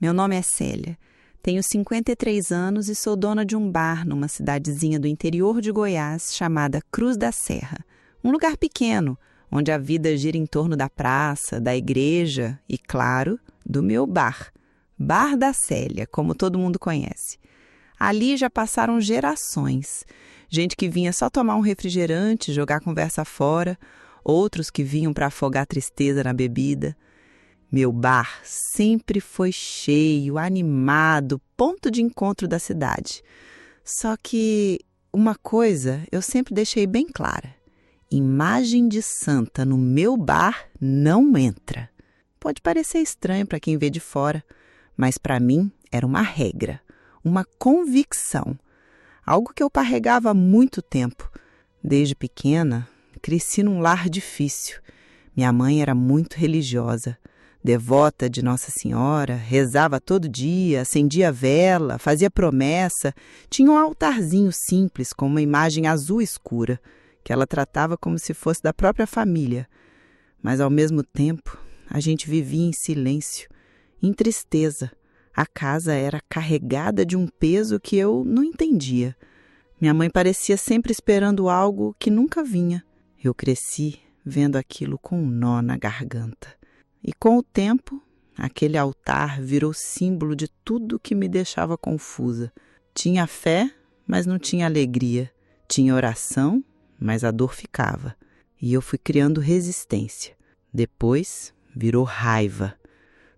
Meu nome é Célia, tenho 53 anos e sou dona de um bar numa cidadezinha do interior de Goiás chamada Cruz da Serra. Um lugar pequeno, onde a vida gira em torno da praça, da igreja e, claro, do meu bar. Bar da Célia, como todo mundo conhece. Ali já passaram gerações. Gente que vinha só tomar um refrigerante, jogar a conversa fora, outros que vinham para afogar a tristeza na bebida. Meu bar sempre foi cheio, animado, ponto de encontro da cidade. Só que uma coisa eu sempre deixei bem clara: imagem de santa no meu bar não entra. Pode parecer estranho para quem vê de fora, mas para mim era uma regra, uma convicção, algo que eu carregava há muito tempo. Desde pequena, cresci num lar difícil. Minha mãe era muito religiosa. Devota de Nossa Senhora, rezava todo dia, acendia vela, fazia promessa, tinha um altarzinho simples com uma imagem azul escura, que ela tratava como se fosse da própria família. Mas, ao mesmo tempo, a gente vivia em silêncio, em tristeza. A casa era carregada de um peso que eu não entendia. Minha mãe parecia sempre esperando algo que nunca vinha. Eu cresci vendo aquilo com um nó na garganta. E com o tempo, aquele altar virou símbolo de tudo que me deixava confusa. Tinha fé, mas não tinha alegria. Tinha oração, mas a dor ficava. E eu fui criando resistência. Depois, virou raiva.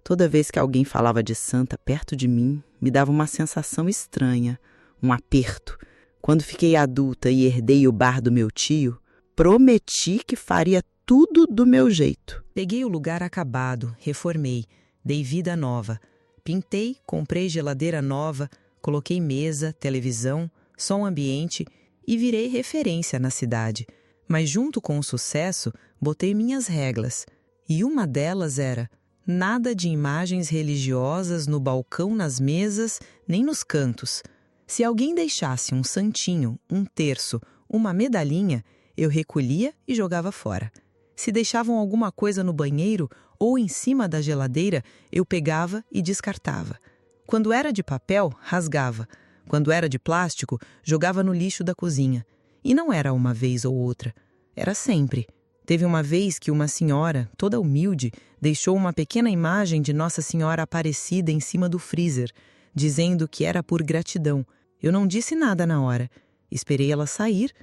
Toda vez que alguém falava de santa perto de mim, me dava uma sensação estranha, um aperto. Quando fiquei adulta e herdei o bar do meu tio, prometi que faria tudo do meu jeito. Peguei o lugar acabado, reformei, dei vida nova. Pintei, comprei geladeira nova, coloquei mesa, televisão, som ambiente e virei referência na cidade. Mas junto com o sucesso, botei minhas regras. E uma delas era: nada de imagens religiosas no balcão, nas mesas, nem nos cantos. Se alguém deixasse um santinho, um terço, uma medalhinha, eu recolhia e jogava fora. Se deixavam alguma coisa no banheiro ou em cima da geladeira, eu pegava e descartava. Quando era de papel, rasgava. Quando era de plástico, jogava no lixo da cozinha. E não era uma vez ou outra. Era sempre. Teve uma vez que uma senhora, toda humilde, deixou uma pequena imagem de Nossa Senhora Aparecida em cima do freezer, dizendo que era por gratidão. Eu não disse nada na hora. Esperei ela sair,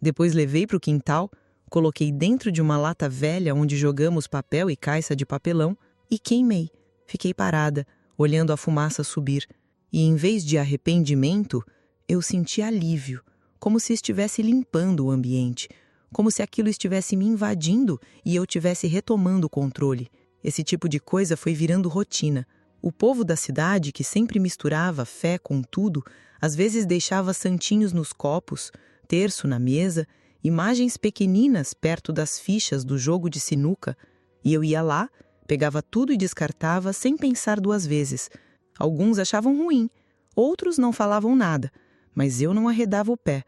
depois levei para o quintal, coloquei dentro de uma lata velha onde jogamos papel e caixa de papelão e queimei. Fiquei parada, olhando a fumaça subir. E em vez de arrependimento, eu senti alívio, como se estivesse limpando o ambiente, como se aquilo estivesse me invadindo e eu estivesse retomando o controle. Esse tipo de coisa foi virando rotina. O povo da cidade, que sempre misturava fé com tudo, às vezes deixava santinhos nos copos, terço na mesa, imagens pequeninas perto das fichas do jogo de sinuca, e eu ia lá, pegava tudo e descartava sem pensar duas vezes. Alguns achavam ruim, outros não falavam nada, mas eu não arredava o pé.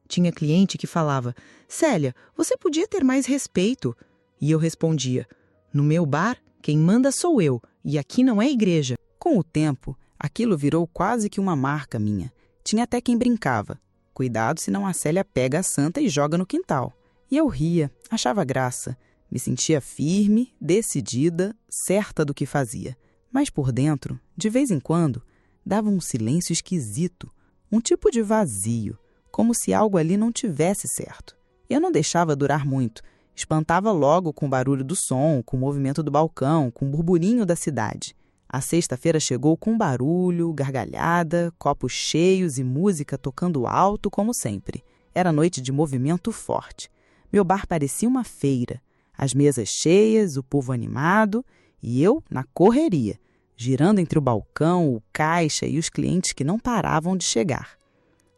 Tinha cliente que falava: "Célia, você podia ter mais respeito." E eu respondia: "No meu bar, quem manda sou eu, e aqui não é igreja." Com o tempo, aquilo virou quase que uma marca minha. Tinha até quem brincava: "Cuidado, senão a Célia pega a santa e joga no quintal." E eu ria, achava graça. Me sentia firme, decidida, certa do que fazia. Mas por dentro, de vez em quando, dava um silêncio esquisito, um tipo de vazio, como se algo ali não tivesse certo. Eu não deixava durar muito. Espantava logo com o barulho do som, com o movimento do balcão, com o burburinho da cidade. A sexta-feira chegou com barulho, gargalhada, copos cheios e música tocando alto como sempre. Era noite de movimento forte. Meu bar parecia uma feira. As mesas cheias, o povo animado e eu na correria, girando entre o balcão, o caixa e os clientes que não paravam de chegar.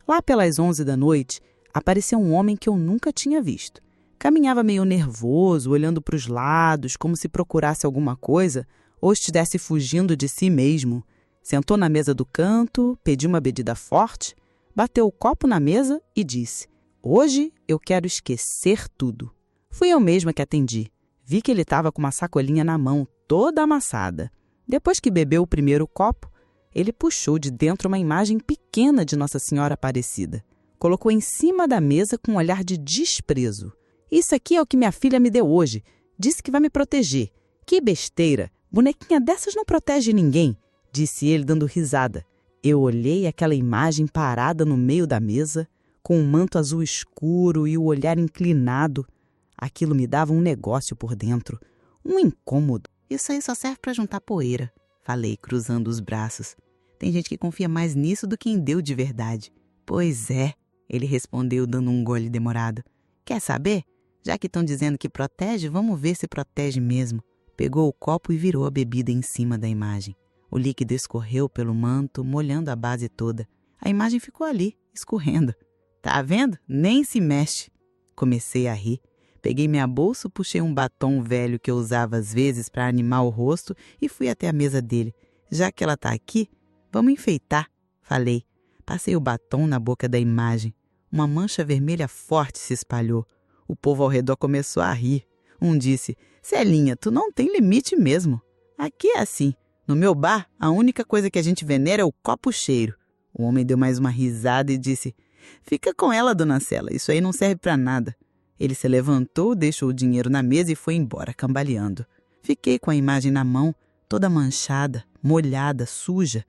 Lá pelas 11 da noite, apareceu um homem que eu nunca tinha visto. Caminhava meio nervoso, olhando para os lados, como se procurasse alguma coisa ou estivesse fugindo de si mesmo. Sentou na mesa do canto, pediu uma bebida forte, bateu o copo na mesa e disse: "Hoje eu quero esquecer tudo." Fui eu mesma que atendi. Vi que ele estava com uma sacolinha na mão, toda amassada. Depois que bebeu o primeiro copo, ele puxou de dentro uma imagem pequena de Nossa Senhora Aparecida. Colocou em cima da mesa com um olhar de desprezo. Isso aqui é o que minha filha me deu hoje. Disse que vai me proteger. Que besteira! Bonequinha dessas não protege ninguém, disse ele dando risada. Eu olhei aquela imagem parada no meio da mesa, com um manto azul escuro e o olhar inclinado. Aquilo me dava um negócio por dentro, um incômodo. Isso aí só serve para juntar poeira, falei, cruzando os braços. Tem gente que confia mais nisso do que em Deus de verdade. Pois é, ele respondeu dando um gole demorado. Quer saber? Já que estão dizendo que protege, vamos ver se protege mesmo. Pegou o copo e virou a bebida em cima da imagem. O líquido escorreu pelo manto, molhando a base toda. A imagem ficou ali, escorrendo. Tá vendo? Nem se mexe. Comecei a rir. Peguei minha bolsa, puxei um batom velho que eu usava às vezes para animar o rosto e fui até a mesa dele. Já que ela tá aqui, vamos enfeitar, falei. Passei o batom na boca da imagem. Uma mancha vermelha forte se espalhou. O povo ao redor começou a rir. Um disse, Celinha, tu não tem limite mesmo. Aqui é assim. No meu bar, a única coisa que a gente venera é o copo cheiro. O homem deu mais uma risada e disse, fica com ela, dona Cela, isso aí não serve para nada. Ele se levantou, deixou o dinheiro na mesa e foi embora, cambaleando. Fiquei com a imagem na mão, toda manchada, molhada, suja.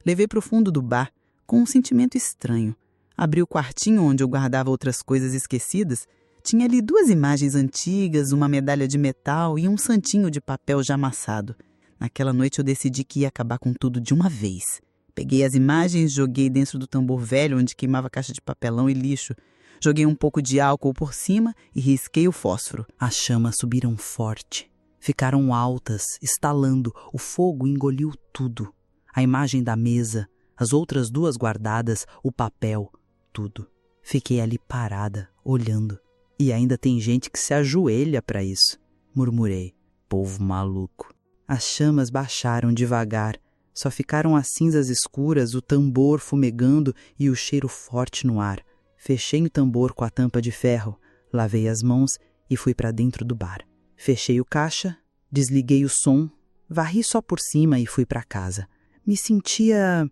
Levei para o fundo do bar, com um sentimento estranho. Abri o quartinho onde eu guardava outras coisas esquecidas. Tinha ali 2 imagens antigas, uma medalha de metal e um santinho de papel já amassado. Naquela noite eu decidi que ia acabar com tudo de uma vez. Peguei as imagens, joguei dentro do tambor velho onde queimava caixa de papelão e lixo. Joguei um pouco de álcool por cima e risquei o fósforo. As chamas subiram forte. Ficaram altas, estalando. O fogo engoliu tudo. A imagem da mesa, as outras 2 guardadas, o papel, tudo. Fiquei ali parada, olhando. E ainda tem gente que se ajoelha para isso, murmurei. Povo maluco. As chamas baixaram devagar. Só ficaram as cinzas escuras, o tambor fumegando e o cheiro forte no ar. Fechei o tambor com a tampa de ferro, lavei as mãos e fui para dentro do bar. Fechei o caixa, desliguei o som, varri só por cima e fui para casa. Me sentia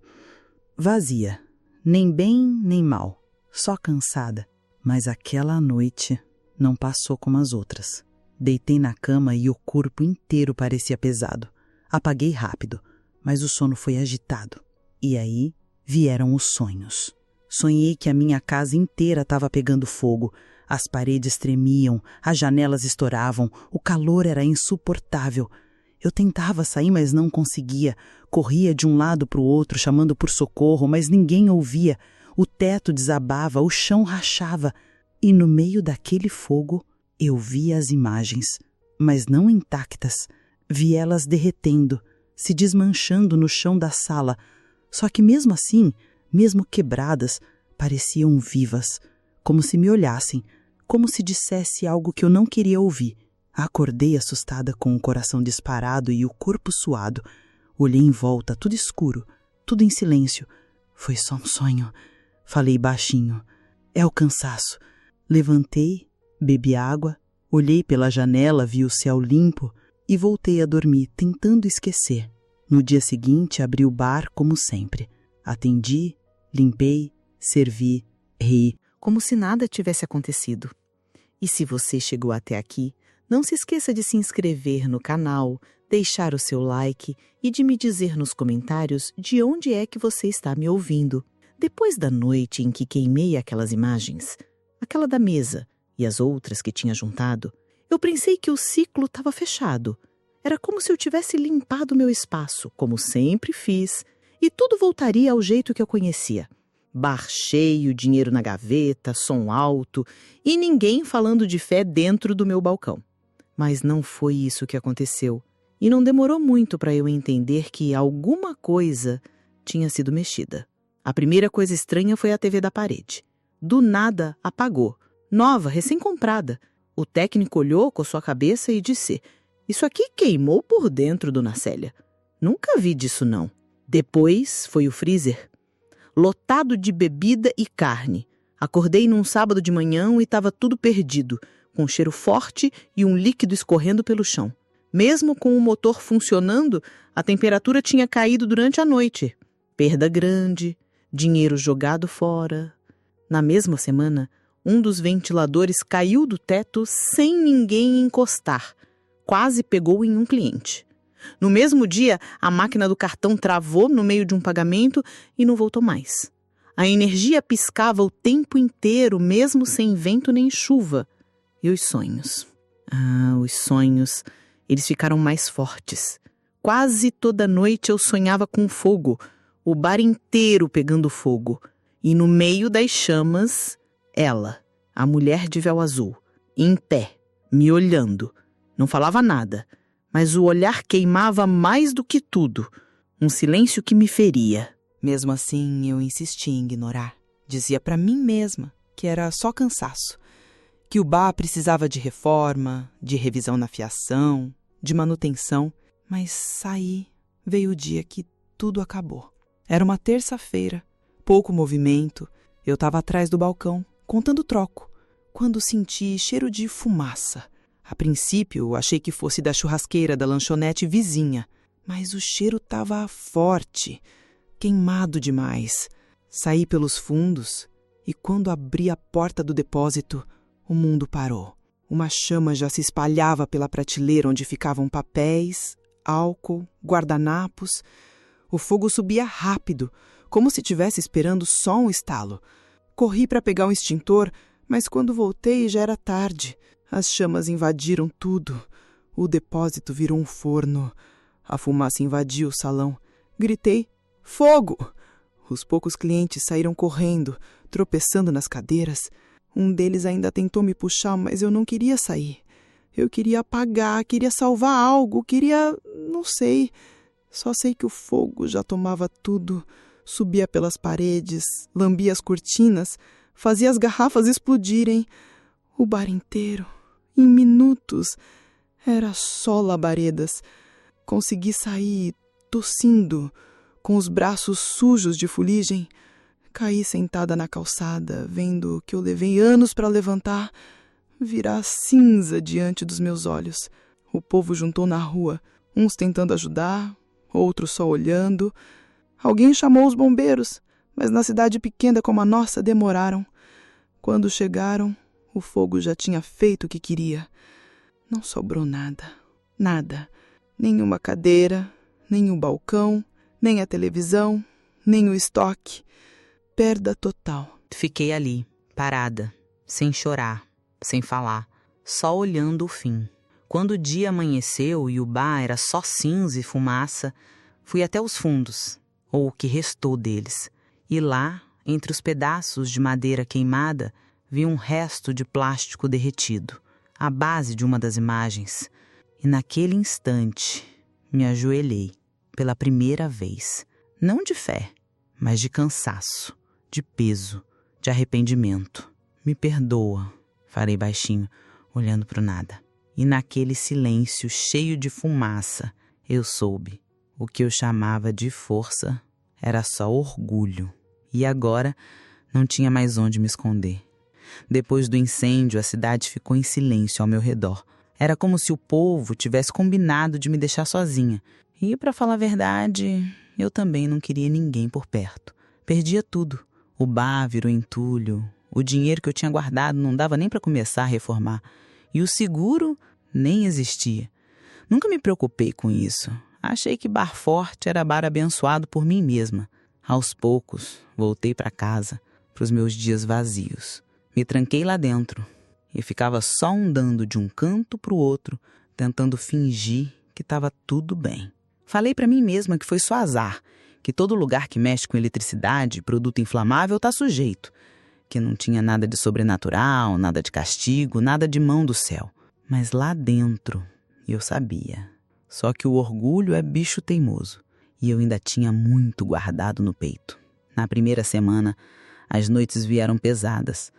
vazia, nem bem nem mal, só cansada. Mas aquela noite não passou como as outras. Deitei na cama e o corpo inteiro parecia pesado. Apaguei rápido, mas o sono foi agitado. E aí vieram os sonhos. Sonhei que a minha casa inteira estava pegando fogo. As paredes tremiam, as janelas estouravam, o calor era insuportável. Eu tentava sair, mas não conseguia. Corria de um lado para o outro, chamando por socorro, mas ninguém ouvia. O teto desabava, o chão rachava. E no meio daquele fogo, eu vi as imagens, mas não intactas. Vi elas derretendo, se desmanchando no chão da sala. Só que mesmo assim, mesmo quebradas, pareciam vivas, como se me olhassem, como se dissesse algo que eu não queria ouvir. Acordei assustada com o coração disparado e o corpo suado. Olhei em volta, tudo escuro, tudo em silêncio. Foi só um sonho. Falei baixinho. É o cansaço. Levantei, bebi água, olhei pela janela, vi o céu limpo e voltei a dormir, tentando esquecer. No dia seguinte, abri o bar como sempre. Atendi, limpei, servi, ri, como se nada tivesse acontecido. E se você chegou até aqui, não se esqueça de se inscrever no canal, deixar o seu like e de me dizer nos comentários de onde é que você está me ouvindo. Depois da noite em que queimei aquelas imagens, aquela da mesa e as outras que tinha juntado, eu pensei que o ciclo estava fechado. Era como se eu tivesse limpado meu espaço, como sempre fiz, e tudo voltaria ao jeito que eu conhecia. Bar cheio, dinheiro na gaveta, som alto e ninguém falando de fé dentro do meu balcão. Mas não foi isso que aconteceu. E não demorou muito para eu entender que alguma coisa tinha sido mexida. A primeira coisa estranha foi a TV da parede. Do nada, apagou. Nova, recém-comprada. O técnico olhou com sua cabeça e disse: "Isso aqui queimou por dentro, dona Célia. Nunca vi disso, não." Depois foi o freezer, lotado de bebida e carne. Acordei num sábado de manhã e estava tudo perdido, com um cheiro forte e um líquido escorrendo pelo chão. Mesmo com o motor funcionando, a temperatura tinha caído durante a noite. Perda grande, dinheiro jogado fora. Na mesma semana, um dos ventiladores caiu do teto sem ninguém encostar. Quase pegou em um cliente. No mesmo dia, a máquina do cartão travou no meio de um pagamento e não voltou mais. A energia piscava o tempo inteiro, mesmo sem vento nem chuva. E os sonhos? Os sonhos, eles ficaram mais fortes. Quase toda noite eu sonhava com fogo, o bar inteiro pegando fogo. E no meio das chamas, ela, a mulher de véu azul, em pé, me olhando. Não falava nada, mas o olhar queimava mais do que tudo. Um silêncio que me feria. Mesmo assim, eu insistia em ignorar. Dizia para mim mesma que era só cansaço, que o bar precisava de reforma, de revisão na fiação, de manutenção. Mas aí veio o dia que tudo acabou. Era uma terça-feira, pouco movimento. Eu estava atrás do balcão, contando troco, quando senti cheiro de fumaça. A princípio, achei que fosse da churrasqueira da lanchonete vizinha, mas o cheiro estava forte, queimado demais. Saí pelos fundos e quando abri a porta do depósito, o mundo parou. Uma chama já se espalhava pela prateleira onde ficavam papéis, álcool, guardanapos. O fogo subia rápido, como se estivesse esperando só um estalo. Corri para pegar um extintor, mas quando voltei já era tarde. As chamas invadiram tudo. O depósito virou um forno. A fumaça invadiu o salão. Gritei: "Fogo!" Os poucos clientes saíram correndo, tropeçando nas cadeiras. Um deles ainda tentou me puxar, mas eu não queria sair. Eu queria apagar, queria salvar algo, não sei. Só sei que o fogo já tomava tudo. Subia pelas paredes, lambia as cortinas, fazia as garrafas explodirem. O bar inteiro, em minutos, era só labaredas. Consegui sair tossindo, com os braços sujos de fuligem. Caí sentada na calçada, vendo que eu levei anos para levantar, virar cinza diante dos meus olhos. O povo juntou na rua, uns tentando ajudar, outros só olhando. Alguém chamou os bombeiros, mas na cidade pequena como a nossa demoraram. Quando chegaram, o fogo já tinha feito o que queria. Não sobrou nada, nada. Nenhuma cadeira, nem o balcão, nem a televisão, nem o estoque. Perda total. Fiquei ali, parada, sem chorar, sem falar, só olhando o fim. Quando o dia amanheceu e o bar era só cinza e fumaça, fui até os fundos, ou o que restou deles. E lá, entre os pedaços de madeira queimada, vi um resto de plástico derretido, a base de uma das imagens. E naquele instante, me ajoelhei, pela primeira vez. Não de fé, mas de cansaço, de peso, de arrependimento. Me perdoa, falei baixinho, olhando para o nada. E naquele silêncio cheio de fumaça, eu soube. O que eu chamava de força era só orgulho. E agora não tinha mais onde me esconder. Depois do incêndio, a cidade ficou em silêncio ao meu redor. Era como se o povo tivesse combinado de me deixar sozinha. E, para falar a verdade, eu também não queria ninguém por perto. Perdia tudo. O bar virou entulho. O dinheiro que eu tinha guardado não dava nem para começar a reformar. E o seguro nem existia. Nunca me preocupei com isso. Achei que bar forte era bar abençoado por mim mesma. Aos poucos, voltei para casa, para os meus dias vazios. Me tranquei lá dentro e ficava só andando de um canto para o outro, tentando fingir que estava tudo bem. Falei para mim mesma que foi só azar, que todo lugar que mexe com eletricidade, produto inflamável, está sujeito, que não tinha nada de sobrenatural, nada de castigo, nada de mão do céu. Mas lá dentro, eu sabia. Só que o orgulho é bicho teimoso, e eu ainda tinha muito guardado no peito. Na primeira semana, as noites vieram pesadas.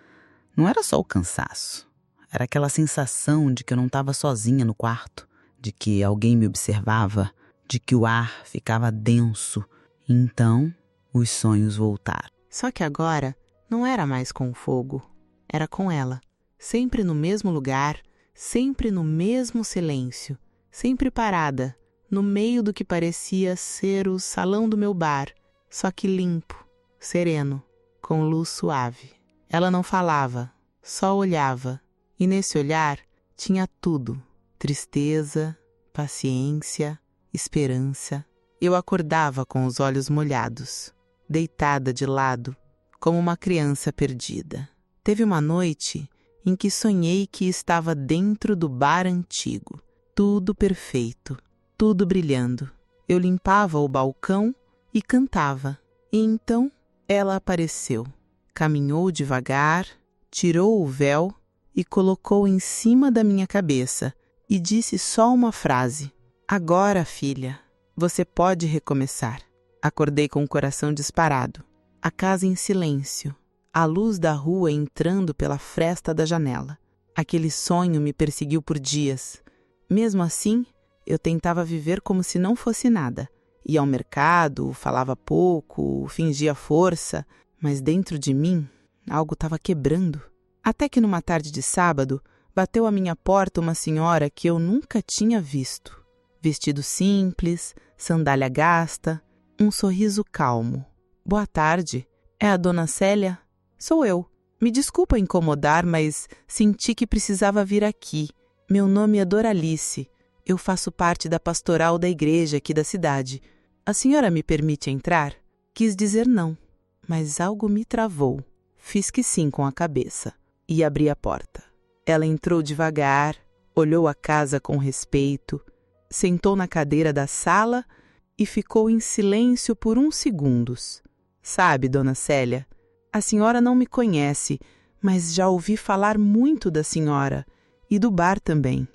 Não era só o cansaço, era aquela sensação de que eu não estava sozinha no quarto, de que alguém me observava, de que o ar ficava denso. Então, os sonhos voltaram. Só que agora não era mais com o fogo, era com ela. Sempre no mesmo lugar, sempre no mesmo silêncio, sempre parada, no meio do que parecia ser o salão do meu bar, só que limpo, sereno, com luz suave. Ela não falava, só olhava, e nesse olhar tinha tudo: tristeza, paciência, esperança. Eu acordava com os olhos molhados, deitada de lado, como uma criança perdida. Teve uma noite em que sonhei que estava dentro do bar antigo. Tudo perfeito, tudo brilhando. Eu limpava o balcão e cantava. E então ela apareceu. Caminhou devagar, tirou o véu e colocou em cima da minha cabeça e disse só uma frase: "Agora, filha, você pode recomeçar." Acordei com o coração disparado. A casa em silêncio, a luz da rua entrando pela fresta da janela. Aquele sonho me perseguiu por dias. Mesmo assim, eu tentava viver como se não fosse nada. Ia ao mercado, falava pouco, fingia força, mas dentro de mim algo estava quebrando. Até que numa tarde de sábado, bateu à minha porta uma senhora que eu nunca tinha visto. Vestido simples, sandália gasta, um sorriso calmo. "Boa tarde, é a dona Célia?" "Sou eu. Me desculpa incomodar, mas senti que precisava vir aqui. Meu nome é Doralice. Eu faço parte da pastoral da igreja aqui da cidade. A senhora me permite entrar?" Quis dizer não, mas algo me travou. Fiz que sim com a cabeça e abri a porta. Ela entrou devagar, olhou a casa com respeito, sentou na cadeira da sala e ficou em silêncio por uns segundos. "Sabe, dona Célia, a senhora não me conhece, mas já ouvi falar muito da senhora e do bar também."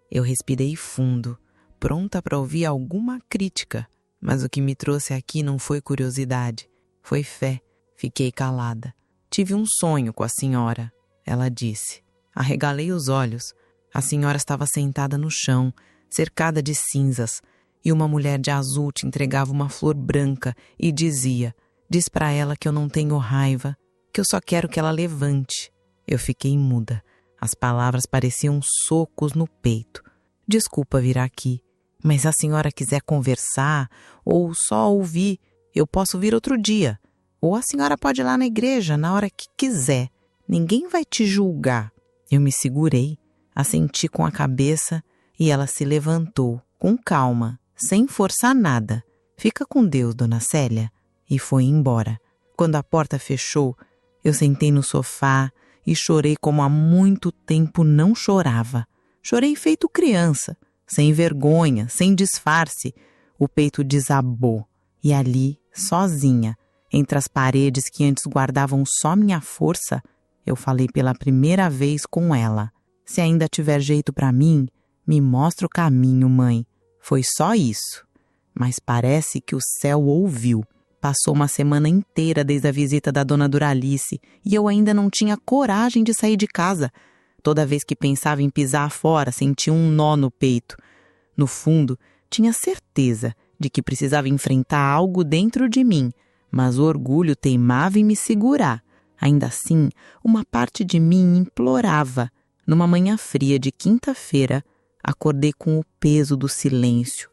Eu respirei fundo, pronta para ouvir alguma crítica, mas o que me trouxe aqui não foi curiosidade, foi fé. Fiquei calada. "Tive um sonho com a senhora", ela disse. Arregalei os olhos. A senhora estava sentada no chão, cercada de cinzas, e uma mulher de azul te entregava uma flor branca e dizia: "Diz para ela que eu não tenho raiva, que eu só quero que ela levante." Eu fiquei muda. As palavras pareciam socos no peito. "Desculpa vir aqui, mas se a senhora quiser conversar ou só ouvir, eu posso vir outro dia. Ou a senhora pode ir lá na igreja na hora que quiser. Ninguém vai te julgar." Eu me segurei, assenti com a cabeça e ela se levantou, com calma, sem forçar nada. "Fica com Deus, dona Célia." E foi embora. Quando a porta fechou, eu sentei no sofá e chorei como há muito tempo não chorava. Chorei feito criança, sem vergonha, sem disfarce. O peito desabou. E ali, sozinha, entre as paredes que antes guardavam só minha força, eu falei pela primeira vez com ela: "Se ainda tiver jeito para mim, me mostra o caminho, mãe." Foi só isso. Mas parece que o céu ouviu. Passou uma semana inteira desde a visita da dona Doralice e eu ainda não tinha coragem de sair de casa. Toda vez que pensava em pisar fora, sentia um nó no peito. No fundo, tinha certeza de que precisava enfrentar algo dentro de mim, mas o orgulho teimava em me segurar. Ainda assim, uma parte de mim implorava. Numa manhã fria de quinta-feira, acordei com o peso do silêncio.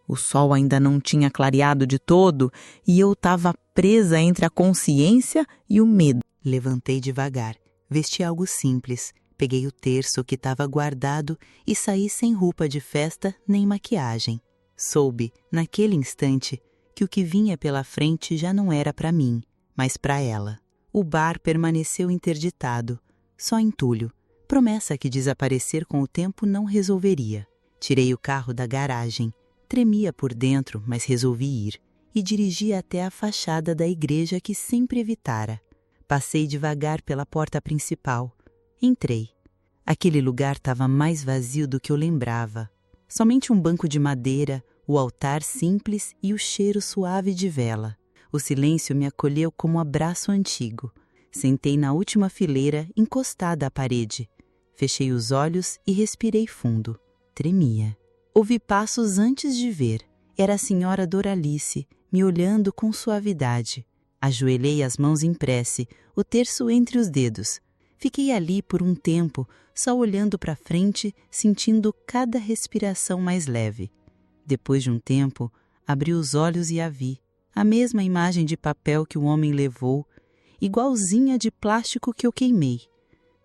O sol ainda não tinha clareado de todo e eu estava presa entre a consciência e o medo. Levantei devagar, vesti algo simples, peguei o terço que estava guardado e saí sem roupa de festa nem maquiagem. Soube, naquele instante, que o que vinha pela frente já não era para mim, mas para ela. O bar permaneceu interditado, só entulho, promessa que desaparecer com o tempo não resolveria. Tirei o carro da garagem, tremia por dentro, mas resolvi ir, e dirigi até a fachada da igreja que sempre evitara. Passei devagar pela porta principal. Entrei. Aquele lugar estava mais vazio do que eu lembrava. Somente um banco de madeira, o altar simples e o cheiro suave de vela. O silêncio me acolheu como um abraço antigo. Sentei na última fileira, encostada à parede. Fechei os olhos e respirei fundo. Tremia. Ouvi passos antes de ver. Era a senhora Doralice, me olhando com suavidade. Ajoelhei as mãos em prece, o terço entre os dedos. Fiquei ali por um tempo, só olhando para frente, sentindo cada respiração mais leve. Depois de um tempo, abri os olhos e a vi. A mesma imagem de papel que o homem levou, igualzinha de plástico que eu queimei.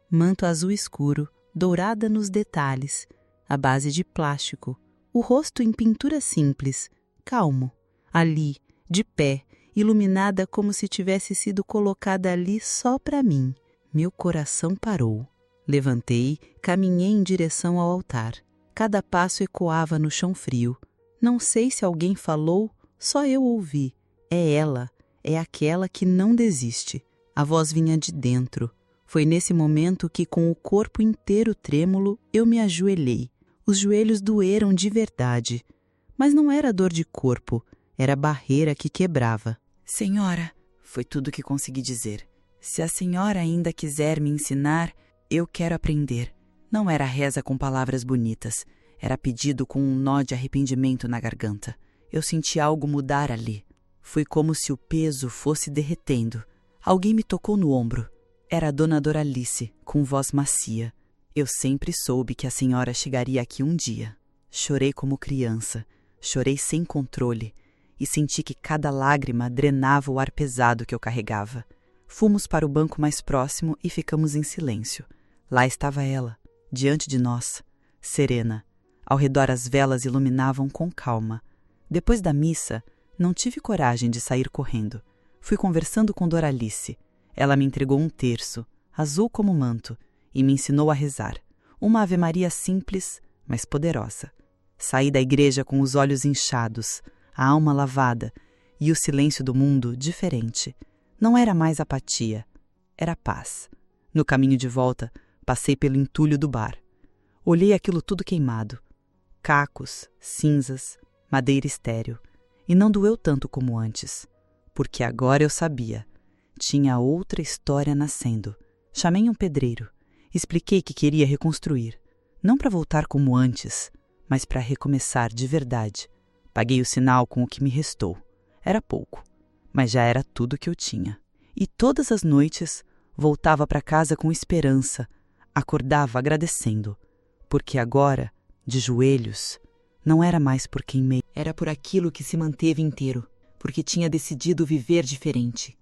Manto azul escuro, dourada nos detalhes, a base de plástico, o rosto em pintura simples, calmo. Ali, de pé, iluminada como se tivesse sido colocada ali só para mim. Meu coração parou. Levantei, caminhei em direção ao altar. Cada passo ecoava no chão frio. Não sei se alguém falou, só eu ouvi. É ela, é aquela que não desiste. A voz vinha de dentro. Foi nesse momento que, com o corpo inteiro trêmulo, eu me ajoelhei. Os joelhos doeram de verdade. Mas não era dor de corpo, era a barreira que quebrava. Senhora, foi tudo que consegui dizer. Se a senhora ainda quiser me ensinar, eu quero aprender. Não era reza com palavras bonitas. Era pedido com um nó de arrependimento na garganta. Eu senti algo mudar ali. Foi como se o peso fosse derretendo. Alguém me tocou no ombro. Era a dona Doralice, com voz macia. Eu sempre soube que a senhora chegaria aqui um dia. Chorei como criança. Chorei sem controle. E senti que cada lágrima drenava o ar pesado que eu carregava. Fomos para o banco mais próximo e ficamos em silêncio. Lá estava ela, diante de nós, serena. Ao redor as velas iluminavam com calma. Depois da missa, não tive coragem de sair correndo. Fui conversando com Doralice. Ela me entregou um terço, azul como manto, e me ensinou a rezar. Uma ave-maria simples, mas poderosa. Saí da igreja com os olhos inchados, a alma lavada e o silêncio do mundo diferente. Não era mais apatia, era paz. No caminho de volta, passei pelo entulho do bar. Olhei aquilo tudo queimado. Cacos, cinzas, madeira estéril. E não doeu tanto como antes, porque agora eu sabia. Tinha outra história nascendo. Chamei um pedreiro. Expliquei que queria reconstruir. Não para voltar como antes, mas para recomeçar de verdade. Paguei o sinal com o que me restou. Era pouco, mas já era tudo que eu tinha. E todas as noites voltava para casa com esperança, acordava agradecendo, porque agora, de joelhos, não era mais por queimei. Era por aquilo que se manteve inteiro, porque tinha decidido viver diferente.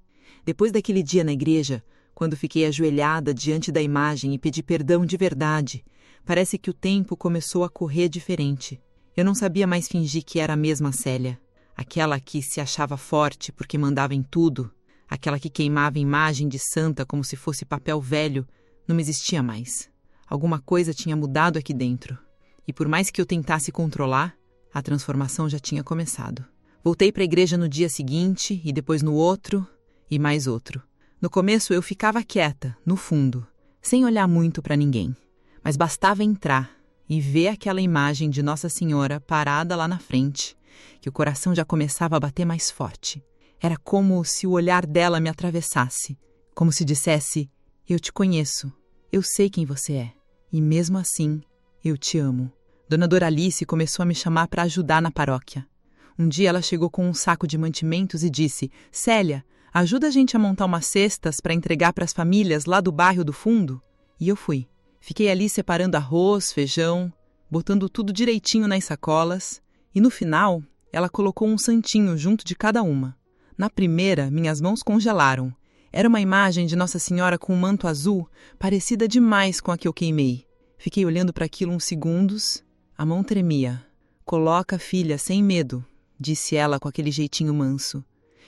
Depois daquele dia na igreja, quando fiquei ajoelhada diante da imagem e pedi perdão de verdade, parece que o tempo começou a correr diferente. Eu não sabia mais fingir que era a mesma Célia. Aquela que se achava forte porque mandava em tudo, aquela que queimava imagem de santa como se fosse papel velho, não existia mais. Alguma coisa tinha mudado aqui dentro. E por mais que eu tentasse controlar, a transformação já tinha começado. Voltei para a igreja no dia seguinte, e depois no outro, e mais outro. No começo eu ficava quieta, no fundo, sem olhar muito para ninguém. Mas bastava entrar e ver aquela imagem de Nossa Senhora parada lá na frente, que o coração já começava a bater mais forte. Era como se o olhar dela me atravessasse, como se dissesse: eu te conheço, eu sei quem você é, e mesmo assim, eu te amo. Dona Doralice começou a me chamar para ajudar na paróquia. Um dia ela chegou com um saco de mantimentos e disse: Célia, ajuda a gente a montar umas cestas para entregar para as famílias lá do bairro do fundo? E eu fui. Fiquei ali separando arroz, feijão, botando tudo direitinho nas sacolas, e no final ela colocou um santinho junto de cada uma. Na primeira, minhas mãos congelaram. Era uma imagem de Nossa Senhora com um manto azul, parecida demais com a que eu queimei. Fiquei olhando para aquilo uns segundos. A mão tremia. Coloca, filha, sem medo, disse ela com aquele jeitinho manso.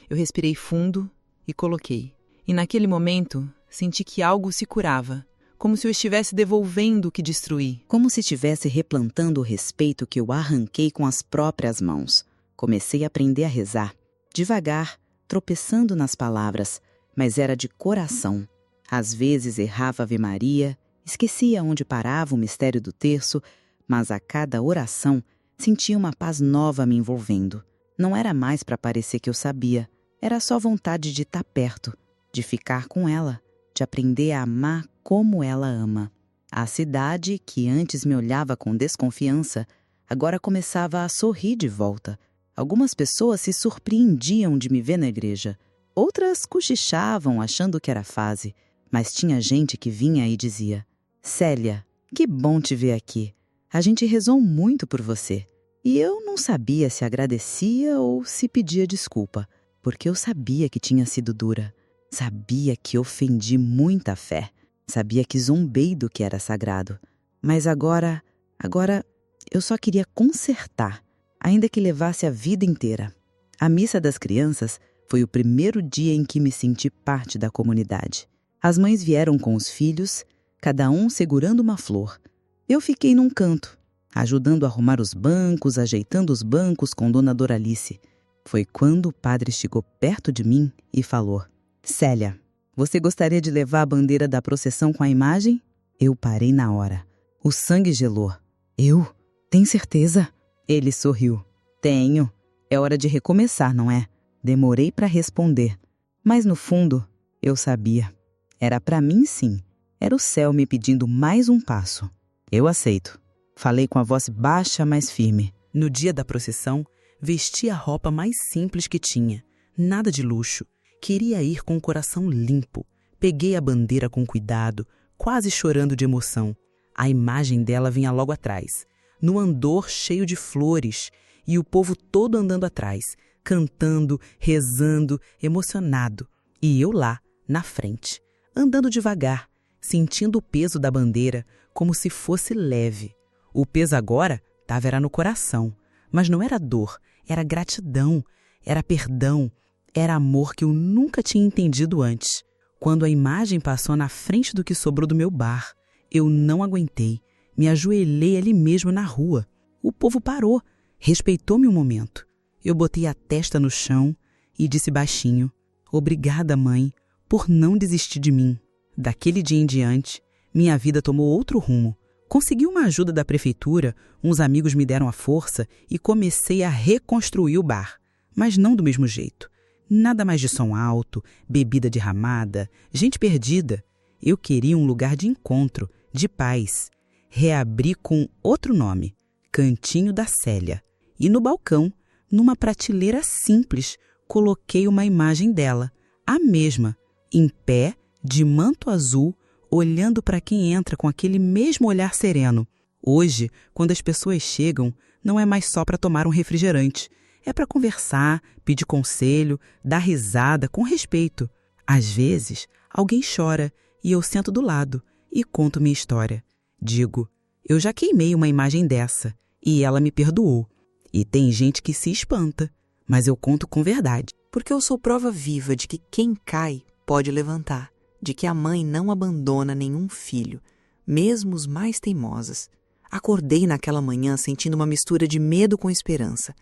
Eu respirei fundo e coloquei. E naquele momento, senti que algo se curava, como se eu estivesse devolvendo o que destruí. Como se estivesse replantando o respeito que eu arranquei com as próprias mãos. Comecei a aprender a rezar, devagar, tropeçando nas palavras, mas era de coração. Às vezes errava Ave Maria, esquecia onde parava o mistério do terço, mas a cada oração sentia uma paz nova me envolvendo. Não era mais para parecer que eu sabia, era só vontade de estar perto, de ficar com ela, de aprender a amar como ela ama. A cidade, que antes me olhava com desconfiança, agora começava a sorrir de volta. Algumas pessoas se surpreendiam de me ver na igreja. Outras cochichavam achando que era fase. Mas tinha gente que vinha e dizia: Célia, que bom te ver aqui. A gente rezou muito por você. E eu não sabia se agradecia ou se pedia desculpa, porque eu sabia que tinha sido dura. Sabia que ofendi muita fé. Sabia que zombei do que era sagrado. Mas agora eu só queria consertar, ainda que levasse a vida inteira. A missa das crianças foi o primeiro dia em que me senti parte da comunidade. As mães vieram com os filhos, cada um segurando uma flor. Eu fiquei num canto, ajudando a arrumar os bancos, ajeitando os bancos com Dona Doralice. Foi quando o padre chegou perto de mim e falou: Célia, você gostaria de levar a bandeira da procissão com a imagem? Eu parei na hora. O sangue gelou. Eu? Tem certeza? Ele sorriu. Tenho. É hora de recomeçar, não é? Demorei para responder. Mas no fundo, eu sabia. Era para mim, sim. Era o céu me pedindo mais um passo. Eu aceito. Falei com a voz baixa, mas firme. No dia da procissão, vesti a roupa mais simples que tinha. Nada de luxo. Queria ir com o coração limpo. Peguei a bandeira com cuidado, quase chorando de emoção. A imagem dela vinha logo atrás, no andor cheio de flores, e o povo todo andando atrás, cantando, rezando, emocionado. E eu lá, na frente, andando devagar, sentindo o peso da bandeira como se fosse leve. O peso agora estava no coração, mas não era dor, era gratidão, era perdão, era amor que eu nunca tinha entendido antes. Quando a imagem passou na frente do que sobrou do meu bar, eu não aguentei, me ajoelhei ali mesmo na rua. O povo parou, respeitou-me um momento. Eu botei a testa no chão e disse baixinho: Obrigada, mãe, por não desistir de mim. Daquele dia em diante, minha vida tomou outro rumo. Consegui uma ajuda da prefeitura, uns amigos me deram a força e comecei a reconstruir o bar, mas não do mesmo jeito. Nada mais de som alto, bebida derramada, gente perdida. Eu queria um lugar de encontro, de paz. Reabri com outro nome, Cantinho da Célia. E no balcão, numa prateleira simples, coloquei uma imagem dela, a mesma, em pé, de manto azul, olhando para quem entra com aquele mesmo olhar sereno. Hoje, quando as pessoas chegam, não é mais só para tomar um refrigerante. É para conversar, pedir conselho, dar risada com respeito. Às vezes, alguém chora e eu sento do lado e conto minha história. Digo, eu já queimei uma imagem dessa e ela me perdoou. E tem gente que se espanta, mas eu conto com verdade. Porque eu sou prova viva de que quem cai pode levantar, de que a mãe não abandona nenhum filho, mesmo os mais teimosos. Acordei naquela manhã sentindo uma mistura de medo com esperança.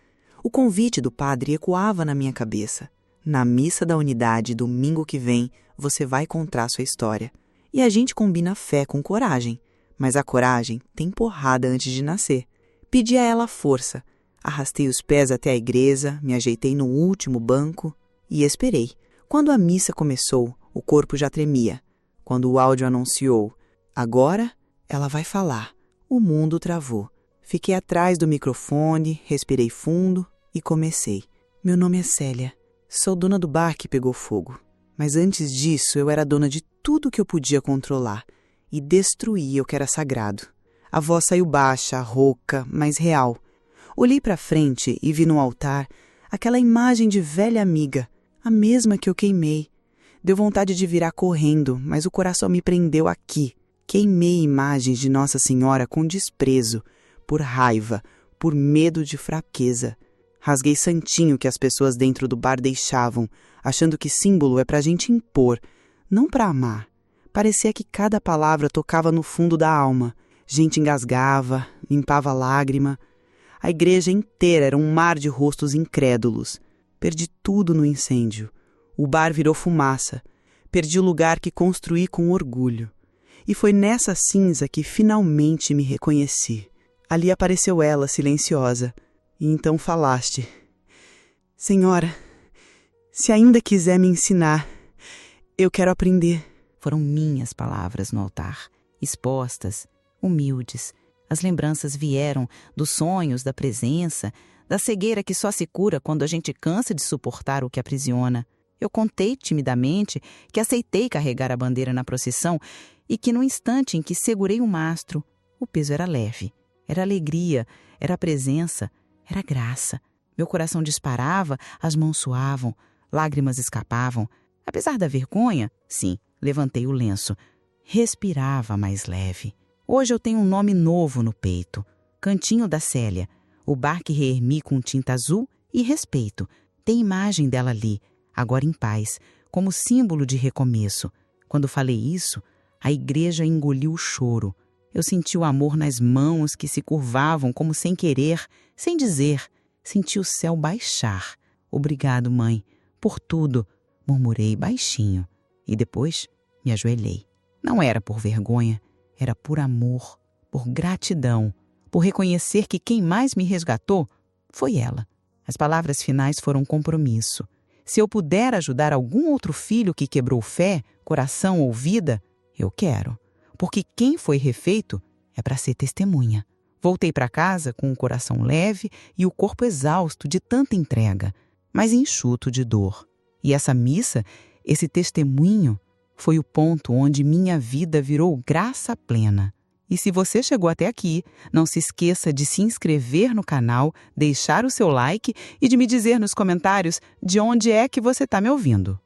O convite do padre ecoava na minha cabeça. Na missa da unidade, domingo que vem, você vai contar sua história. E a gente combina fé com coragem, mas a coragem tem porrada antes de nascer. Pedi a ela força. Arrastei os pés até a igreja, me ajeitei no último banco e esperei. Quando a missa começou, o corpo já tremia. Quando o áudio anunciou, agora ela vai falar, o mundo travou. Fiquei atrás do microfone, respirei fundo e comecei. Meu nome é Célia. Sou dona do bar que pegou fogo. Mas antes disso, eu era dona de tudo que eu podia controlar e destruía o que era sagrado. A voz saiu baixa, rouca, mas real. Olhei para frente e vi no altar aquela imagem de velha amiga, a mesma que eu queimei. Deu vontade de virar correndo, mas o coração me prendeu aqui. Queimei imagens de Nossa Senhora com desprezo, por raiva, por medo de fraqueza. Rasguei santinho que as pessoas dentro do bar deixavam, achando que símbolo é pra gente impor, não pra amar. Parecia que cada palavra tocava no fundo da alma. Gente engasgava, limpava a lágrima. A igreja inteira era um mar de rostos incrédulos. Perdi tudo no incêndio. O bar virou fumaça. Perdi o lugar que construí com orgulho. E foi nessa cinza que finalmente me reconheci. Ali apareceu ela, silenciosa. E então falaste. Senhora, se ainda quiser me ensinar, eu quero aprender. Foram minhas palavras no altar, expostas, humildes. As lembranças vieram dos sonhos, da presença, da cegueira que só se cura quando a gente cansa de suportar o que aprisiona. Eu contei timidamente que aceitei carregar a bandeira na procissão e que no instante em que segurei o mastro, o peso era leve. Era alegria, era presença, era graça. Meu coração disparava, as mãos suavam, lágrimas escapavam. Apesar da vergonha, sim, levantei o lenço. Respirava mais leve. Hoje eu tenho um nome novo no peito. Cantinho da Célia. O bar que reermi com tinta azul e respeito. Tem imagem dela ali, agora em paz, como símbolo de recomeço. Quando falei isso, a igreja engoliu o choro. Eu senti o amor nas mãos que se curvavam como sem querer, sem dizer. Senti o céu baixar. Obrigado, mãe, por tudo, murmurei baixinho. E depois me ajoelhei. Não era por vergonha, era por amor, por gratidão, por reconhecer que quem mais me resgatou foi ela. As palavras finais foram compromisso. Se eu puder ajudar algum outro filho que quebrou fé, coração ou vida, eu quero. Porque quem foi refeito é para ser testemunha. Voltei para casa com o coração leve e o corpo exausto de tanta entrega, mas enxuto de dor. E essa missa, esse testemunho, foi o ponto onde minha vida virou graça plena. E se você chegou até aqui, não se esqueça de se inscrever no canal, deixar o seu like e de me dizer nos comentários de onde é que você está me ouvindo.